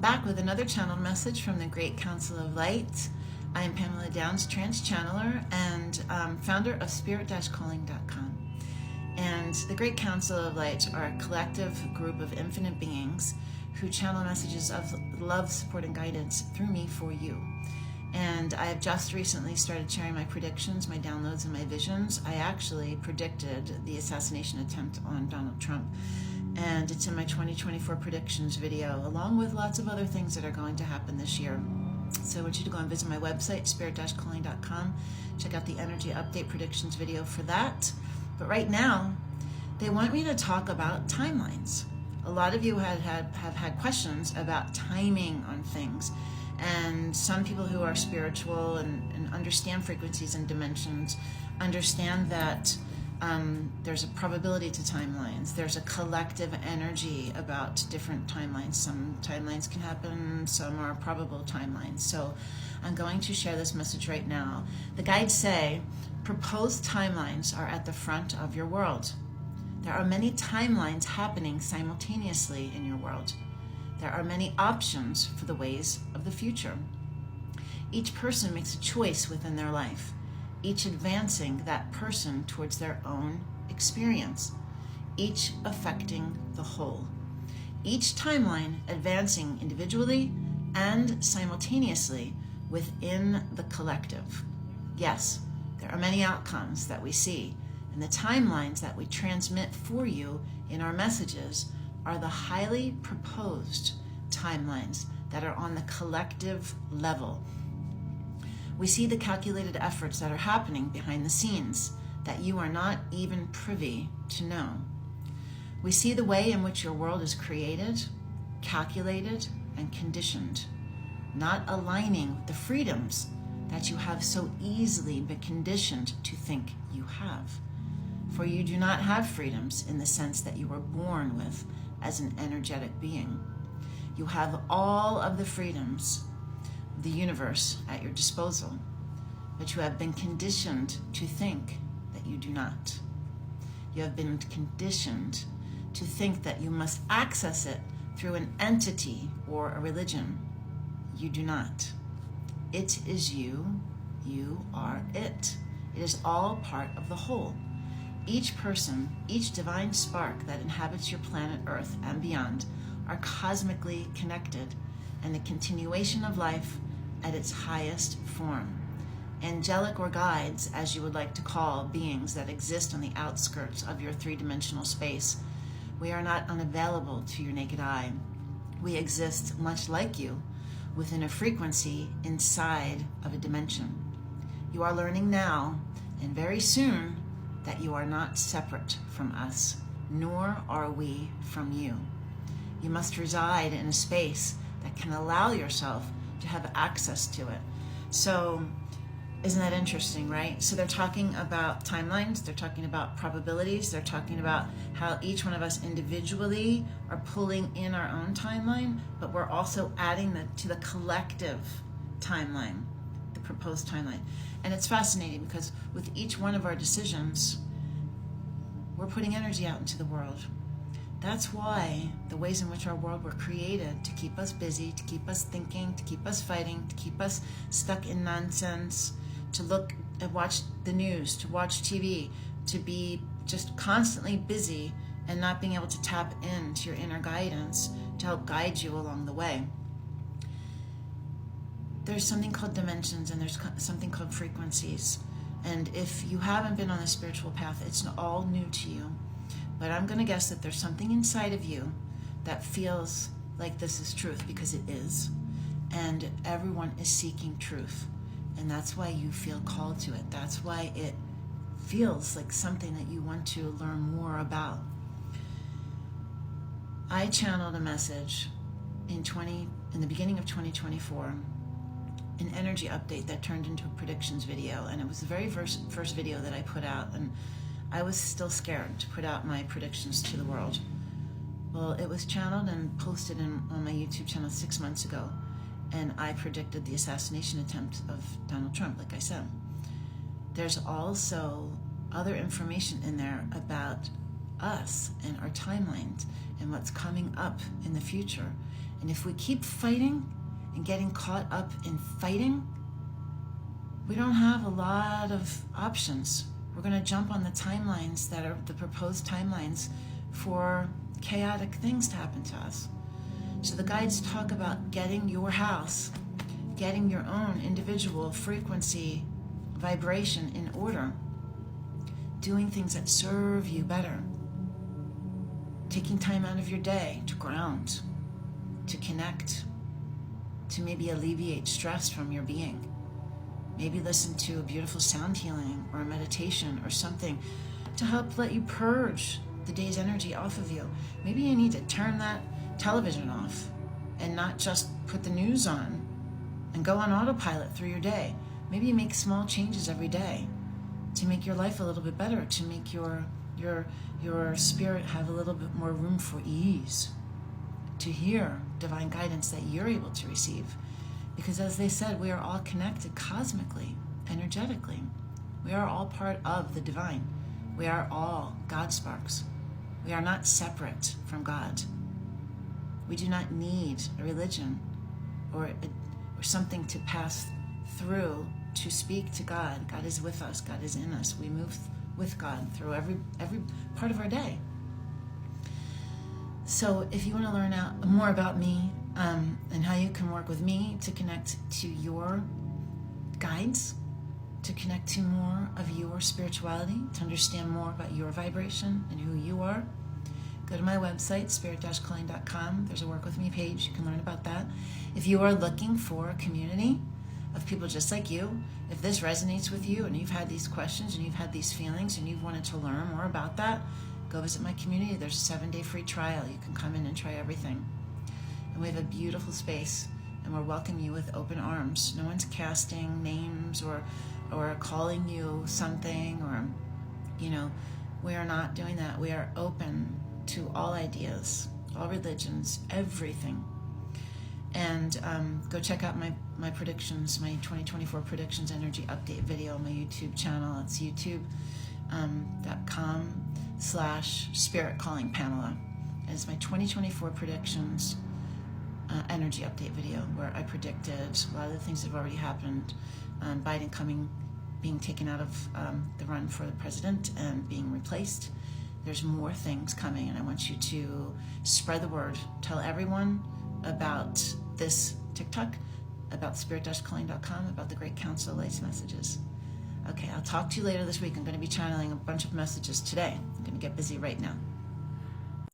back with another channeled message from the Great Council of Light. I am Pamela Downs, trance channeler and founder of spirit-calling.com. And the Great Council of Light are a collective group of infinite beings who channel messages of love, support, and guidance through me for you. And I have just recently started sharing my predictions, my downloads, and my visions. I actually predicted the assassination attempt on Donald Trump. And it's in my 2024 predictions video, along with lots of other things that are going to happen this year. So I want you to go and visit my website, spirit-calling.com. Check out the energy update predictions video for that. But right now, they want me to talk about timelines. A lot of you have had questions about timing on things. And some people who are spiritual and understand frequencies and dimensions understand that there's a probability to timelines. There's a collective energy about different timelines. Some timelines can happen, some are probable timelines. So I'm going to share this message right now. The guides say proposed timelines are at the front of your world. There are many timelines happening simultaneously in your world. There are many options for the ways of the future. Each person makes a choice within their life, each advancing that person towards their own experience, each affecting the whole. Each timeline advancing individually and simultaneously within the collective. Yes, there are many outcomes that we see, and the timelines that we transmit for you in our messages are the highly proposed timelines that are on the collective level. We see the calculated efforts that are happening behind the scenes that you are not even privy to know. We see the way in which your world is created, calculated, and conditioned, not aligning with the freedoms that you have so easily been conditioned to think you have. For you do not have freedoms in the sense that you were born with as an energetic being. You have all of the freedoms of the universe at your disposal, but you have been conditioned to think that you do not. You have been conditioned to think that you must access it through an entity or a religion. You do not. It is you. You are it. It is all part of the whole. Each person, each divine spark that inhabits your planet Earth and beyond are cosmically connected, and the continuation of life at its highest form. Angelic or guides, as you would like to call beings that exist on the outskirts of your three-dimensional space, we are not unavailable to your naked eye. We exist much like you, within a frequency inside of a dimension. You are learning now, and very soon, that you are not separate from us, nor are we from you. You must reside in a space that can allow yourself to have access to it. So, isn't that interesting, right? So they're talking about timelines, they're talking about probabilities, they're talking about how each one of us individually are pulling in our own timeline, but we're also adding to the collective timeline, the proposed timeline. And it's fascinating because with each one of our decisions, we're putting energy out into the world. That's why the ways in which our world were created to keep us busy, to keep us thinking, to keep us fighting, to keep us stuck in nonsense, to look and watch the news, to watch TV, to be just constantly busy and not being able to tap into your inner guidance to help guide you along the way. There's something called dimensions and there's something called frequencies. And if you haven't been on the spiritual path, it's all new to you. But I'm going to guess that there's something inside of you that feels like this is truth, because it is. And everyone is seeking truth. And that's why you feel called to it. That's why it feels like something that you want to learn more about. I channeled a message in the beginning of 2024, an energy update that turned into a predictions video, and it was the very first video that I put out, and I was still scared to put out my predictions to the world. Well, it was channeled and posted on my YouTube channel 6 months ago, and I predicted the assassination attempt of Donald Trump, like I said. There's also other information in there about us and our timelines and what's coming up in the future. And if we keep fighting and getting caught up in fighting, we don't have a lot of options. We're going to jump on the timelines that are the proposed timelines for chaotic things to happen to us. So the guides talk about getting your house, getting your own individual frequency, vibration in order, doing things that serve you better, taking time out of your day to ground, to connect, to maybe alleviate stress from your being. Maybe listen to a beautiful sound healing or a meditation or something to help let you purge the day's energy off of you. Maybe you need to turn that television off and not just put the news on and go on autopilot through your day. Maybe you make small changes every day to make your life a little bit better, to make your spirit have a little bit more room for ease, to hear divine guidance that you're able to receive. Because as they said, we are all connected cosmically, energetically. We are all part of the divine. We are all God sparks. We are not separate from God. We do not need a religion or something to pass through to speak to God. God is with us. God is in us. We move with God through every part of our day. So if you want to learn out more about me and how you can work with me to connect to your guides, to connect to more of your spirituality, to understand more about your vibration and who you are, go to my website, spirit-calling.com. There's a Work With Me page. You can learn about that. If you are looking for a community of people just like you, if this resonates with you and you've had these questions and you've had these feelings and you've wanted to learn more about that, go visit my community. There's a 7-day free trial. You can come in and try everything. And we have a beautiful space, and we'll welcome you with open arms. No one's casting names or calling you something, or, we are not doing that. We are open to all ideas, all religions, everything. And go check out my predictions, my 2024 predictions energy update video on my YouTube channel. It's youtube.com/spirit-calling-Pamela. And it's my 2024 predictions energy update video where I predicted a lot of the things that have already happened. Biden being taken out of the run for the president and being replaced. There's more things coming, and I want you to spread the word. Tell everyone about this TikTok, about spirit-calling.com, about the Great Council of Light's messages. Okay, I'll talk to you later this week. I'm going to be channeling a bunch of messages today. I'm going to get busy right now.